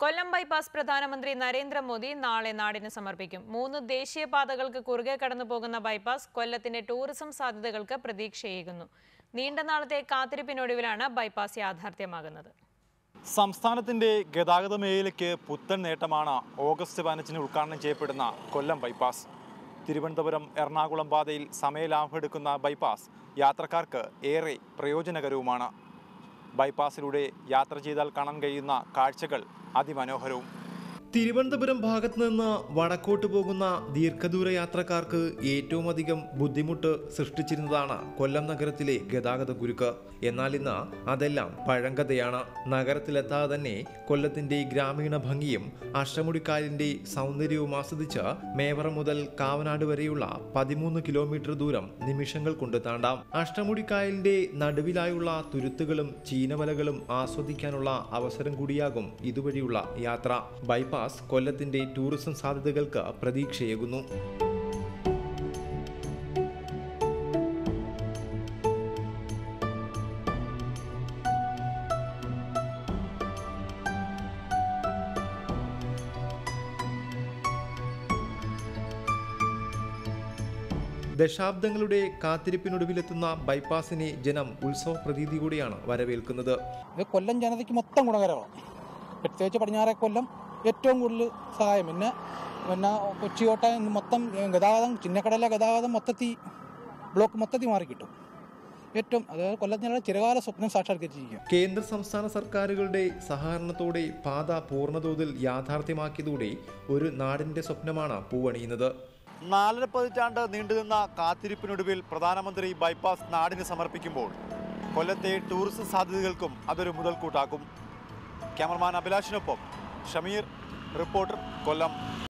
കൊല്ലം bypass പ്രധാനമന്ത്രി നരേന്ദ്രമോദി നാളെ നാടിന് സമർപ്പിക്കും. 3 ദേശീയപാതകൾക്ക് കുറുകെ കടന്നുപോകുന്ന ബൈപ്പാസ് കൊല്ലത്തിന്റെ ടൂറിസം സാധ്യതകൾക്ക് പ്രതീക്ഷയേകുന്നു. നീണ്ട നാളത്തെ കാത്തിരിപ്പിനൊടുവിലാണ് ബൈപ്പാസ് യാഥാർത്ഥ്യമാകുന്നത്. സംസ്ഥാനത്തിന്റെ ഗതാഗത മേഖലയ്ക്ക് പുത്തൻ നേട്ടമാണ് ഓഗസ്റ്റ് 15 ഉദ്ഘാടനം ചെയ്യപ്പെടുന്ന കൊല്ലം ബൈപ്പാസ്. തിരുവനന്തപുരം എറണാകുളം പാതയിൽ സമയലാഭം എടുക്കുന്ന ബൈപ്പാസ് യാത്രക്കാർക്ക് ഏറെ പ്രയോജനകരവുമാണ്. ബൈപ്പാസിലൂടെ യാത്ര ചെയ്താൽ കാണാൻ കഴിയുന്ന കാഴ്ചകൾ അതിമനോഹരവും. തിരുവനന്തപുരം ഭാഗത്ത് നിന്ന് വടക്കോട്ട് പോകുന്ന ദീർഘദൂര യാത്രക്കാർക്ക് ഏറ്റവും അധികം ബുദ്ധിമുട്ട് സൃഷ്ടിച്ചിരുന്നതാണ് കൊല്ലം നഗരത്തിലെ ഗതാഗത കുരുക്ക്. എന്നാൽ ഇന്ന് അതെല്ലാം പഴങ്കഥയാണ്. നഗരത്തിലെത്താതെ തന്നെ കൊല്ലത്തിന്റെ ഗ്രാമീണ ഭംഗിയും അഷ്ടമുടിക്കായലിന്റെ സൗന്ദര്യവും ആസ്വദിച്ച് മേവറം മുതൽ കാവനാട് വരെയുള്ള 13 കിലോമീറ്റർ ദൂരം നിമിഷങ്ങൾ കൊണ്ട് താണ്ടാം. അഷ്ടമുടിക്കായലിന്റെ നടുവിലായുള്ള തുരുത്തുകളും ചീനവലകളും ആസ്വദിക്കാനുള്ള അവസരം കൂടിയാകും ഇതുവഴിയുള്ള യാത്ര. ബൈപ്പാസ് കൊല്ലത്തിന്റെ ടൂറിസം സാധ്യതകൾക്ക് പ്രതീക്ഷയേകുന്നു. ദശാബ്ദങ്ങളുടെ കാത്തിരിപ്പിനൊടുവിലെത്തുന്ന ബൈപ്പാസിനെ ജനം ഉത്സവ പ്രതീതിയോടെയാണ് വരവേൽക്കുന്നത്. ഇത് കൊല്ലം ജനതയ്ക്ക് മൊത്തം ഗുണകരമാണ്. പ്രത്യേകിച്ച് പടിഞ്ഞാറേ കൊല്ലം ഏറ്റവും കൂടുതൽ സഹായം. പിന്നെ കൊച്ചിയോട്ടം മൊത്തം ഗതാഗതം, ചിന്നക്കടയിലെ ഗതാഗതം ബ്ലോക്ക് മൊത്തത്തിൽ മാറിക്കിട്ടും. ഏറ്റവും അതായത് കൊല്ലത്തിനുള്ള ചിരകാല സ്വപ്നം സാക്ഷാത്കരിച്ചിരിക്കും. കേന്ദ്ര സംസ്ഥാന സർക്കാരുകളുടെ സഹകരണത്തോടെ പാത പൂർണ്ണതോതിൽ യാഥാർത്ഥ്യമാക്കിയതോടെ ഒരു നാടിന്റെ സ്വപ്നമാണ് പൂവണിയുന്നത്. 4 പതിറ്റാണ്ട് നീണ്ടുനിന്ന കാത്തിരിപ്പിനൊടുവിൽ പ്രധാനമന്ത്രി ബൈപ്പാസ് നാടിന് സമർപ്പിക്കുമ്പോൾ കൊല്ലത്തെ ടൂറിസം സാധ്യതകൾക്കും അതൊരു മുതൽക്കൂട്ടാക്കും. ക്യാമറമാൻ അഭിലാഷിനൊപ്പം ഷമീർ, റിപ്പോർട്ടർ, കൊല്ലം.